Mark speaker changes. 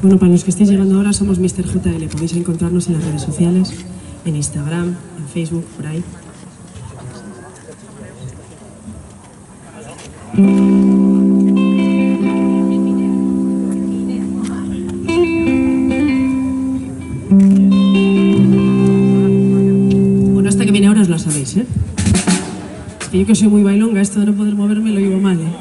Speaker 1: Bueno, para los que estéis llegando ahora, somos Mr. JL. Podéis encontrarnos en las redes sociales, en Instagram, en Facebook, por ahí. Bueno, esta que viene ahora os la sabéis, ¿eh? Es que yo que soy muy bailonga, esto de no poder moverme lo llevo mal, ¿eh?